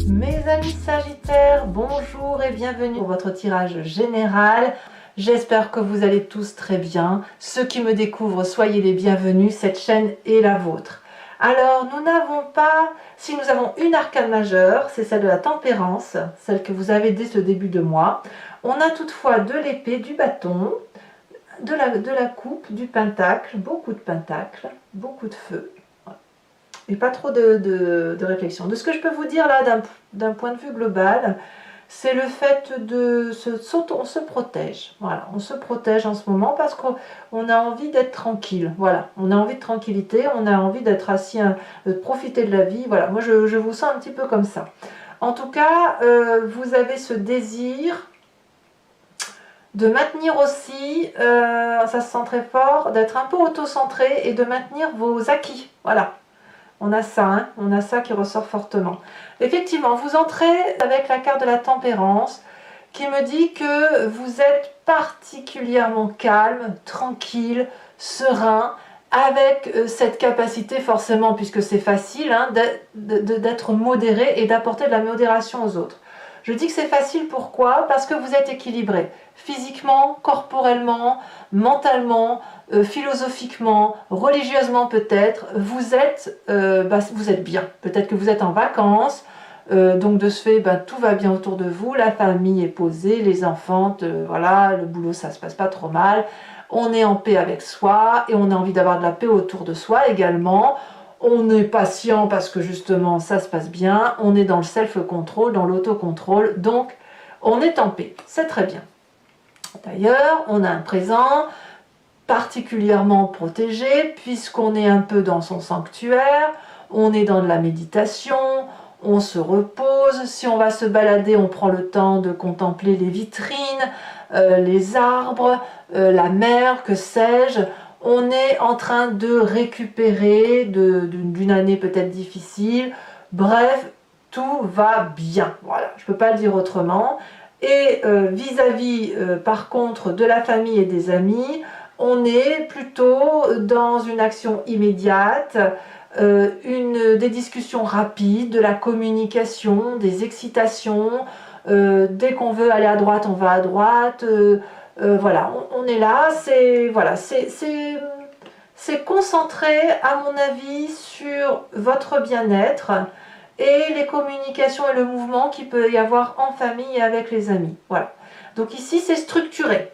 Mes amis Sagittaires, bonjour et bienvenue pour votre tirage général. J'espère que vous allez tous très bien. Ceux qui me découvrent, soyez les bienvenus. Cette chaîne est la vôtre. Alors, nous n'avons pas... Si nous avons une arcane majeure, c'est celle de la tempérance, celle que vous avez dès ce début de mois. On a toutefois de l'épée, du bâton, de la coupe, du pentacle, beaucoup de feu. Et pas trop de réflexion. De ce que je peux vous dire là, d'un point de vue global, c'est le fait on se protège. Voilà, on se protège en ce moment parce qu'on a envie d'être tranquille. Voilà, on a envie de tranquillité, on a envie d'être assis, de profiter de la vie. Voilà, moi je vous sens un petit peu comme ça. En tout cas, vous avez ce désir de maintenir aussi, ça se sent très fort, d'être un peu auto-centré et de maintenir vos acquis. Voilà. On a ça, hein, on a ça qui ressort fortement. Effectivement, vous entrez avec la carte de la tempérance qui me dit que vous êtes particulièrement calme, tranquille, serein, avec cette capacité forcément, puisque c'est facile, hein, d'être modéré et d'apporter de la modération aux autres. Je dis que c'est facile, pourquoi? Parce que vous êtes équilibré, physiquement, corporellement, mentalement, philosophiquement, religieusement peut-être, vous êtes bien. Peut-être que vous êtes en vacances, donc de ce fait, tout va bien autour de vous, la famille est posée, les enfants, voilà, le boulot ça se passe pas trop mal, on est en paix avec soi et on a envie d'avoir de la paix autour de soi également. On est patient parce que justement ça se passe bien, on est dans le self-control, dans l'autocontrôle, donc on est en paix, c'est très bien. D'ailleurs, on a un présent particulièrement protégé puisqu'on est un peu dans son sanctuaire, on est dans de la méditation, on se repose, si on va se balader, on prend le temps de contempler les vitrines, les arbres, la mer, que sais-je. On est en train de récupérer d'une année peut-être difficile. Bref, tout va bien. Voilà, je ne peux pas le dire autrement. Et vis-à-vis, par contre, de la famille et des amis, on est plutôt dans une action immédiate, des discussions rapides, de la communication, des excitations. Dès qu'on veut aller à droite, on va à droite. Voilà, on est là, c'est concentré à mon avis sur votre bien-être et les communications et le mouvement qu'il peut y avoir en famille et avec les amis. Voilà. Donc ici c'est structuré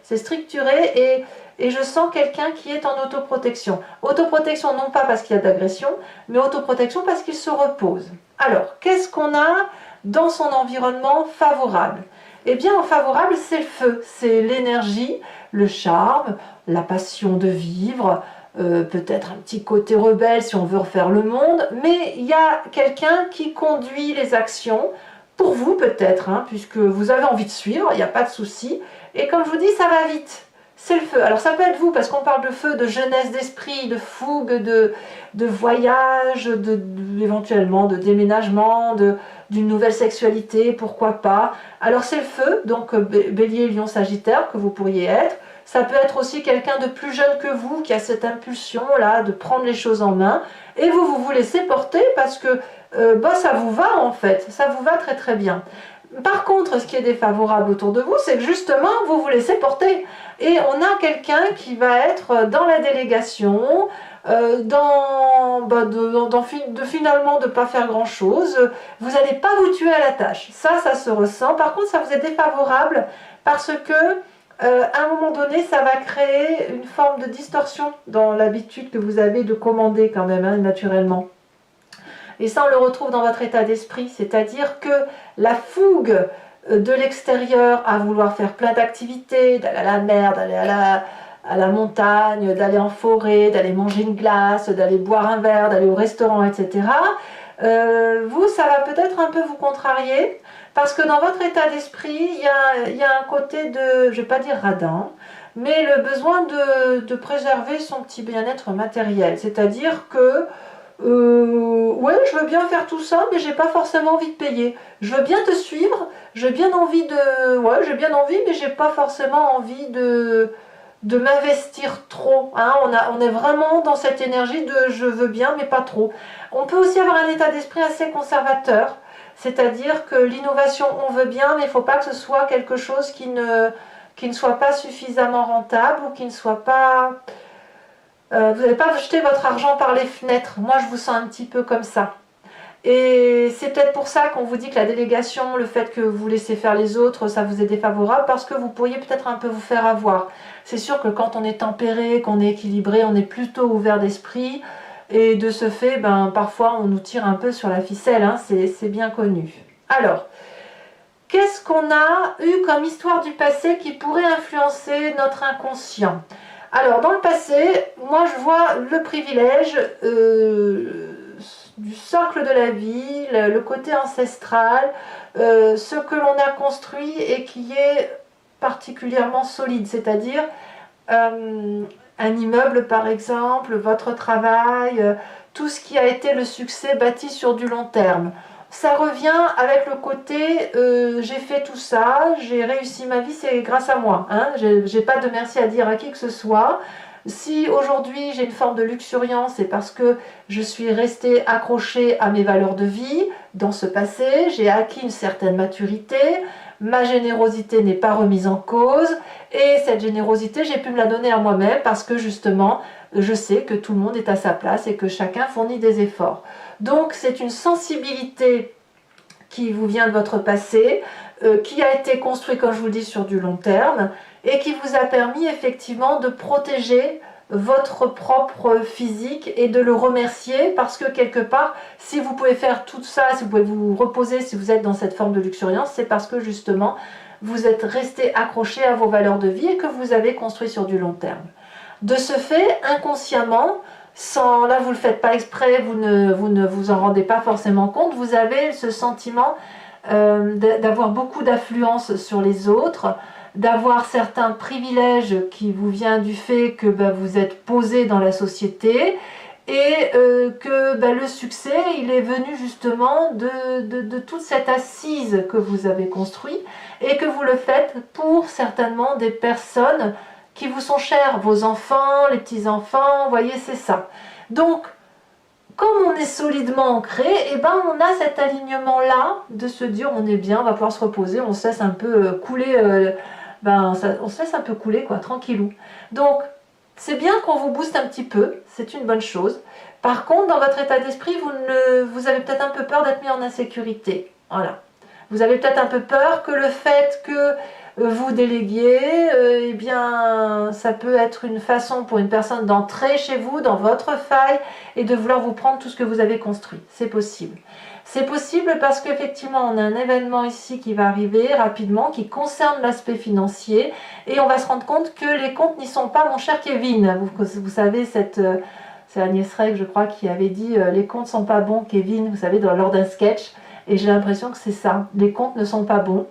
et je sens quelqu'un qui est en autoprotection. Autoprotection non pas parce qu'il y a d'agression, mais autoprotection parce qu'il se repose. Alors, qu'est-ce qu'on a dans son environnement favorable? Eh bien, en favorable, c'est le feu, c'est l'énergie, le charme, la passion de vivre, peut-être un petit côté rebelle si on veut refaire le monde, mais il y a quelqu'un qui conduit les actions, pour vous peut-être, hein, puisque vous avez envie de suivre, il n'y a pas de souci, et comme je vous dis, ça va vite. C'est le feu. Alors ça peut être vous, parce qu'on parle de feu, de jeunesse d'esprit, de fougue, de voyage, éventuellement de déménagement, d'une nouvelle sexualité, pourquoi pas. Alors c'est le feu, donc Bélier, Lion, Sagittaire, que vous pourriez être. Ça peut être aussi quelqu'un de plus jeune que vous, qui a cette impulsion-là de prendre les choses en main. Et vous laissez porter parce que ça vous va en fait, ça vous va très très bien. Par contre, ce qui est défavorable autour de vous, c'est que justement, vous laissez porter. Et on a quelqu'un qui va être dans la délégation, finalement de ne pas faire grand-chose. Vous n'allez pas vous tuer à la tâche. Ça se ressent. Par contre, ça vous est défavorable parce que, à un moment donné, ça va créer une forme de distorsion dans l'habitude que vous avez de commander quand même, hein, naturellement. Et ça, on le retrouve dans votre état d'esprit, c'est-à-dire que la fougue de l'extérieur à vouloir faire plein d'activités, d'aller à la mer, d'aller à la montagne, d'aller en forêt, d'aller manger une glace, d'aller boire un verre, d'aller au restaurant, etc. Ça va peut-être un peu vous contrarier, parce que dans votre état d'esprit, il y a un côté de, je ne vais pas dire radin, mais le besoin de préserver son petit bien-être matériel, c'est-à-dire que ouais, je veux bien faire tout ça, mais j'ai pas forcément envie de payer. Je veux bien te suivre, j'ai bien envie, mais j'ai pas forcément envie de m'investir trop. Hein. On est vraiment dans cette énergie de je veux bien, mais pas trop. On peut aussi avoir un état d'esprit assez conservateur, c'est-à-dire que l'innovation, on veut bien, mais il ne faut pas que ce soit quelque chose qui ne soit pas suffisamment rentable ou qui ne soit pas... vous n'allez pas jeter votre argent par les fenêtres. Moi, je vous sens un petit peu comme ça. Et c'est peut-être pour ça qu'on vous dit que la délégation, le fait que vous laissez faire les autres, ça vous est défavorable, parce que vous pourriez peut-être un peu vous faire avoir. C'est sûr que quand on est tempéré, qu'on est équilibré, on est plutôt ouvert d'esprit, et de ce fait, ben, parfois on nous tire un peu sur la ficelle, hein, c'est bien connu. Alors, qu'est-ce qu'on a eu comme histoire du passé qui pourrait influencer notre inconscient? Alors, dans le passé, moi je vois le privilège du socle de la vie, le côté ancestral, ce que l'on a construit et qui est particulièrement solide, c'est-à-dire un immeuble par exemple, votre travail, tout ce qui a été le succès bâti sur du long terme. Ça revient avec le côté j'ai fait tout ça, j'ai réussi ma vie, c'est grâce à moi. Hein, j'ai pas de merci à dire à qui que ce soit. Si aujourd'hui j'ai une forme de luxuriance, c'est parce que je suis restée accrochée à mes valeurs de vie dans ce passé, j'ai acquis une certaine maturité, ma générosité n'est pas remise en cause, et cette générosité, j'ai pu me la donner à moi-même parce que justement, je sais que tout le monde est à sa place et que chacun fournit des efforts. Donc c'est une sensibilité qui vous vient de votre passé, qui a été construit, comme je vous le dis, sur du long terme, et qui vous a permis effectivement de protéger votre propre physique et de le remercier parce que quelque part, si vous pouvez faire tout ça, si vous pouvez vous reposer, si vous êtes dans cette forme de luxuriance, c'est parce que justement, vous êtes resté accroché à vos valeurs de vie et que vous avez construit sur du long terme. De ce fait, inconsciemment, sans, là vous ne le faites pas exprès, vous ne vous en rendez pas forcément compte, vous avez ce sentiment d'avoir beaucoup d'affluence sur les autres, d'avoir certains privilèges qui vous viennent du fait que vous êtes posé dans la société et que le succès il est venu justement de toute cette assise que vous avez construite et que vous le faites pour certainement des personnes qui vous sont chères, vos enfants, les petits-enfants, vous voyez, c'est ça. Donc, comme on est solidement ancré, et on a cet alignement-là de se dire on est bien, on va pouvoir se reposer, on se laisse un peu couler, on se laisse un peu couler, quoi, tranquillou. Donc, c'est bien qu'on vous booste un petit peu, c'est une bonne chose. Par contre, dans votre état d'esprit, vous avez peut-être un peu peur d'être mis en insécurité. Voilà. Vous avez peut-être un peu peur que le fait que vous déléguiez, eh bien, ça peut être une façon pour une personne d'entrer chez vous, dans votre faille, et de vouloir vous prendre tout ce que vous avez construit. C'est possible. C'est possible parce qu'effectivement, on a un événement ici qui va arriver rapidement, qui concerne l'aspect financier, et on va se rendre compte que les comptes n'y sont pas, mon cher Kevin. Vous savez, c'est Agnès Reg, je crois, qui avait dit les comptes ne sont pas bons, Kevin, vous savez, lors d'un sketch, et j'ai l'impression que c'est ça. Les comptes ne sont pas bons.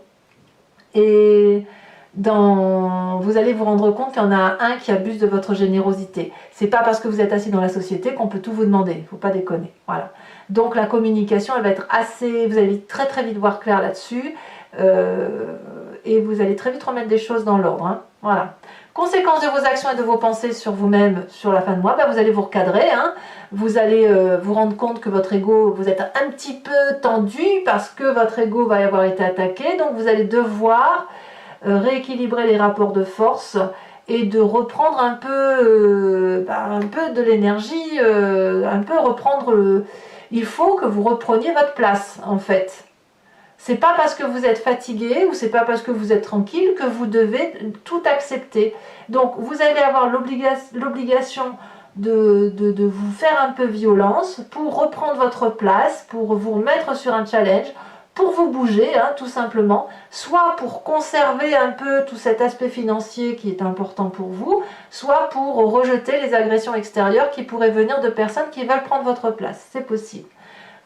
Et vous allez vous rendre compte qu'il y en a un qui abuse de votre générosité. C'est pas parce que vous êtes assis dans la société qu'on peut tout vous demander, il ne faut pas déconner. Voilà. Donc la communication, elle va être assez... Vous allez très très vite voir clair là-dessus, et vous allez très vite remettre des choses dans l'ordre. Hein. Voilà. Conséquence de vos actions et de vos pensées sur vous-même sur la fin de mois, vous allez vous recadrer, hein. Vous allez vous rendre compte que votre ego, vous êtes un petit peu tendu parce que votre ego va y avoir été attaqué, donc vous allez devoir rééquilibrer les rapports de force et de reprendre un peu de l'énergie, un peu reprendre... Il faut que vous repreniez votre place en fait. C'est pas parce que vous êtes fatigué ou c'est pas parce que vous êtes tranquille que vous devez tout accepter. Donc vous allez avoir l'obligation de vous faire un peu violence pour reprendre votre place, pour vous remettre sur un challenge, pour vous bouger, hein, tout simplement, soit pour conserver un peu tout cet aspect financier qui est important pour vous, soit pour rejeter les agressions extérieures qui pourraient venir de personnes qui veulent prendre votre place. C'est possible.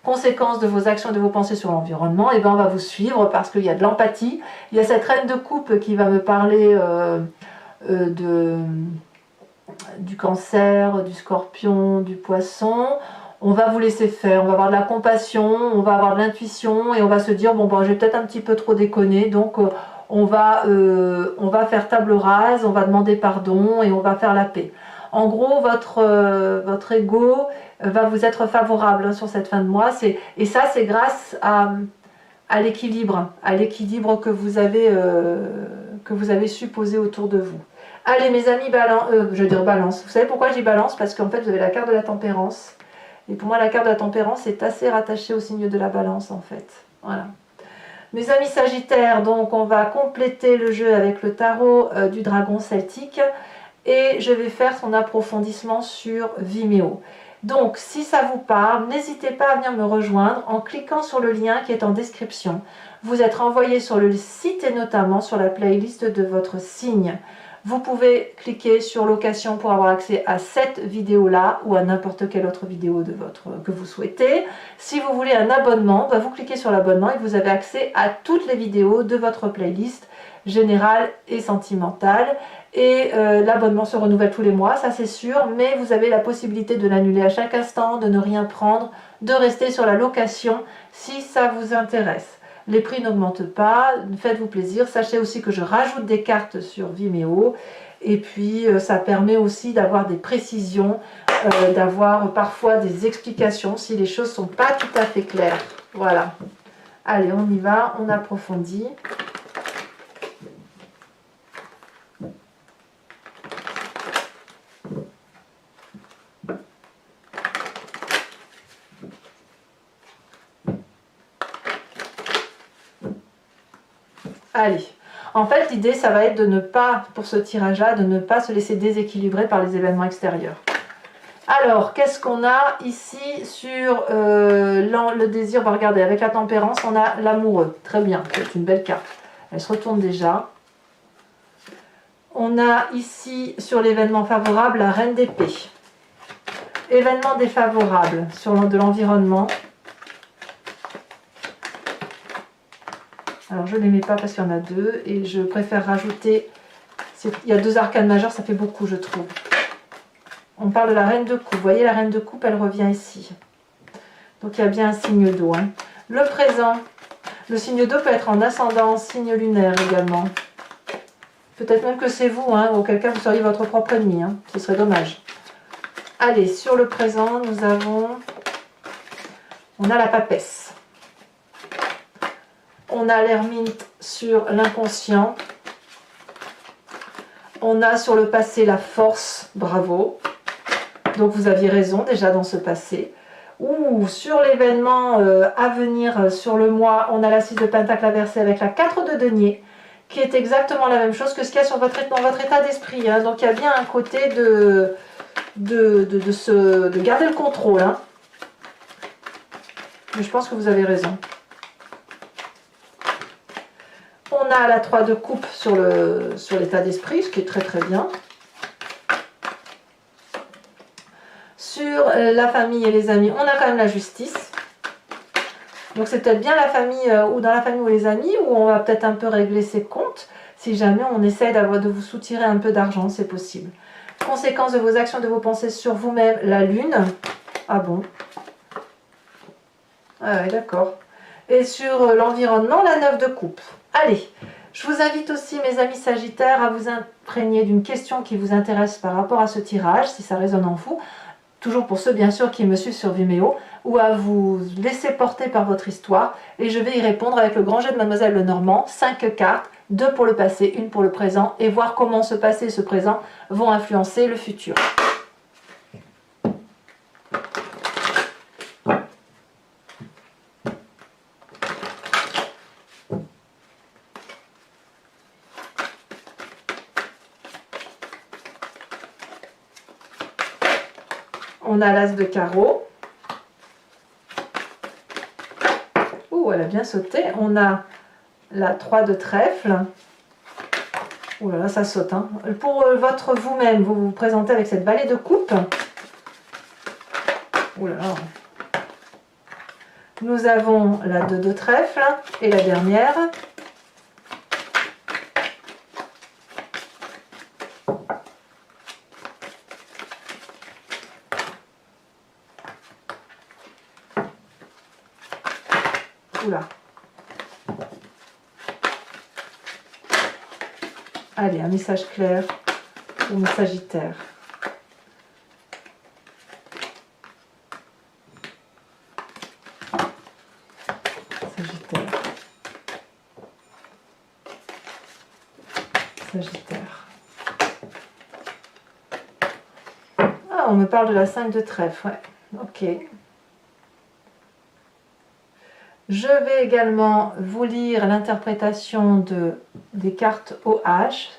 Conséquence de vos actions et de vos pensées sur l'environnement, et on va vous suivre parce qu'il y a de l'empathie. Il y a cette reine de coupe qui va me parler du cancer, du scorpion, du poisson. On va vous laisser faire, on va avoir de la compassion, on va avoir de l'intuition et on va se dire bon j'ai peut-être un petit peu trop déconné, donc on va faire table rase, on va demander pardon et on va faire la paix. En gros, votre ego va vous être favorable hein, sur cette fin de mois. Et ça, c'est grâce à l'équilibre que vous avez su poser autour de vous. Allez mes amis, je veux dire balance. Vous savez pourquoi je dis balance? Parce qu'en fait, vous avez la carte de la tempérance. Et pour moi, la carte de la tempérance est assez rattachée au signe de la balance, en fait. Voilà. Mes amis Sagittaires, donc on va compléter le jeu avec le tarot du dragon celtique. Et je vais faire son approfondissement sur Vimeo. Donc, si ça vous parle, n'hésitez pas à venir me rejoindre en cliquant sur le lien qui est en description. Vous êtes renvoyé sur le site et notamment sur la playlist de votre signe. Vous pouvez cliquer sur location pour avoir accès à cette vidéo-là ou à n'importe quelle autre vidéo que vous souhaitez. Si vous voulez un abonnement, vous cliquez sur l'abonnement et vous avez accès à toutes les vidéos de votre playlist générale et sentimentale. Et l'abonnement se renouvelle tous les mois, ça c'est sûr, mais vous avez la possibilité de l'annuler à chaque instant, de ne rien prendre, de rester sur la location si ça vous intéresse. Les prix n'augmentent pas, faites-vous plaisir. Sachez aussi que je rajoute des cartes sur Vimeo. Et puis, ça permet aussi d'avoir des précisions, d'avoir parfois des explications si les choses ne sont pas tout à fait claires. Voilà. Allez, on y va, on approfondit. Allez, en fait l'idée ça va être de ne pas, pour ce tirage-là, de ne pas se laisser déséquilibrer par les événements extérieurs. Alors, qu'est-ce qu'on a ici sur le désir? Regardez, avec la tempérance, on a l'amoureux. Très bien, c'est une belle carte. Elle se retourne déjà. On a ici, sur l'événement favorable, la reine d'épée. Événement défavorable, sur de l'environnement. Alors je ne les mets pas parce qu'il y en a deux et je préfère rajouter, il y a deux arcanes majeures, ça fait beaucoup je trouve. On parle de la reine de coupe, vous voyez la reine de coupe elle revient ici. Donc il y a bien un signe d'eau. Hein. Le présent, le signe d'eau peut être en ascendant, signe lunaire également. Peut-être même que c'est vous, hein, auquel cas vous seriez votre propre ennemi, hein. Ce serait dommage. Allez, sur le présent, on a la papesse. On a l'ermite sur l'inconscient. On a sur le passé la force, bravo. Donc vous aviez raison déjà dans ce passé. Ou sur l'événement à venir, sur le mois, on a la 6 de pentacle inversée avec la 4 de denier, qui est exactement la même chose que ce qu'il y a sur dans votre état d'esprit. Hein. Donc il y a bien un côté de garder le contrôle. Hein. Mais je pense que vous avez raison. On a la 3 de coupe sur l'état d'esprit, ce qui est très très bien. Sur la famille et les amis, on a quand même la justice. Donc c'est peut-être bien la famille, ou dans la famille ou les amis, où on va peut-être un peu régler ses comptes. Si jamais on essaie de vous soutirer un peu d'argent, c'est possible. Conséquence de vos actions, de vos pensées sur vous-même, la lune. Ah bon? Ah ouais, d'accord. Et sur l'environnement, la 9 de coupe. Allez, je vous invite aussi, mes amis Sagittaires, à vous imprégner d'une question qui vous intéresse par rapport à ce tirage, si ça résonne en vous, toujours pour ceux bien sûr qui me suivent sur Vimeo, ou à vous laisser porter par votre histoire, et je vais y répondre avec le grand jeu de Mademoiselle Lenormand, 5 cartes, 2 pour le passé, 1 pour le présent, et voir comment ce passé et ce présent vont influencer le futur. On a l'as de carreau. Ouh, elle a bien sauté. On a la 3 de trèfle. Ouh là là, ça saute. Hein. Pour votre vous-même, vous vous présentez avec cette balai de coupe. Ouh là là. Nous avons la 2 de trèfle et la dernière. Oula. Allez, un message clair pour mes Sagittaires. Sagittaire. Ah, on me parle de la 5 de trèfle, ouais. Ok. Je vais également vous lire l'interprétation des cartes OH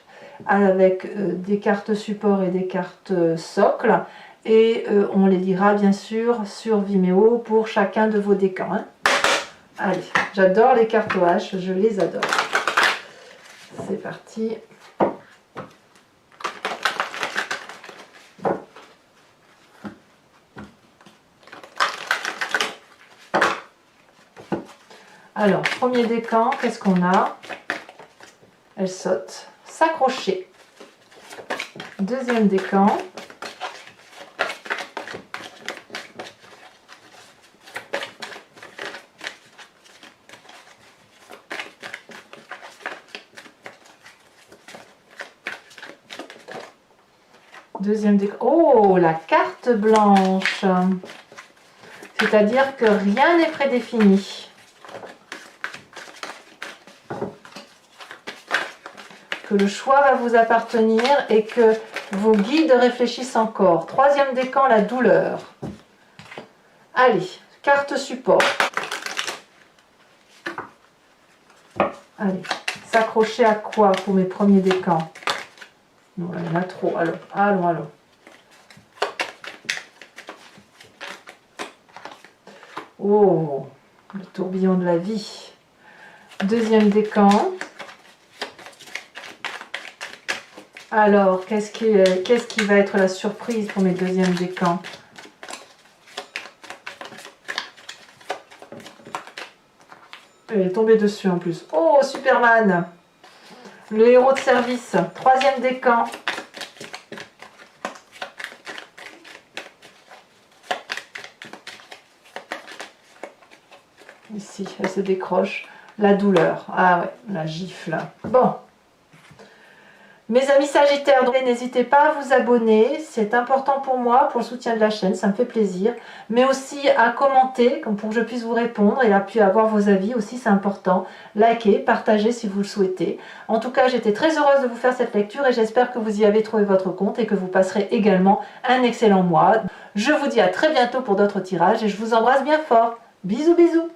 avec des cartes support et des cartes socle. Et on les lira bien sûr sur Vimeo pour chacun de vos décans. Hein. Allez, j'adore les cartes OH, je les adore. C'est parti. Alors, premier décan, qu'est-ce qu'on a? Elle saute. S'accrocher. Deuxième décan. Deuxième décan. Oh, la carte blanche. C'est-à-dire que rien n'est prédéfini. Que le choix va vous appartenir et que vos guides réfléchissent encore. Troisième décan, la douleur. Allez, carte support. Allez, s'accrocher à quoi pour mes premiers décans? Non, il y en a trop. Allons, allons, allons. Oh, le tourbillon de la vie. Deuxième décan. Alors, qu'est-ce qui va être la surprise pour mes deuxièmes décans? Elle est tombée dessus en plus. Oh, Superman! Le héros de service. Troisième décan. Ici, elle se décroche. La douleur. Ah ouais, la gifle. Bon. Mes amis Sagittaires, n'hésitez pas à vous abonner, c'est important pour moi, pour le soutien de la chaîne, ça me fait plaisir. Mais aussi à commenter, pour que je puisse vous répondre et puis avoir vos avis aussi, c'est important. Likez, partagez si vous le souhaitez. En tout cas, j'étais très heureuse de vous faire cette lecture et j'espère que vous y avez trouvé votre compte et que vous passerez également un excellent mois. Je vous dis à très bientôt pour d'autres tirages et je vous embrasse bien fort. Bisous bisous.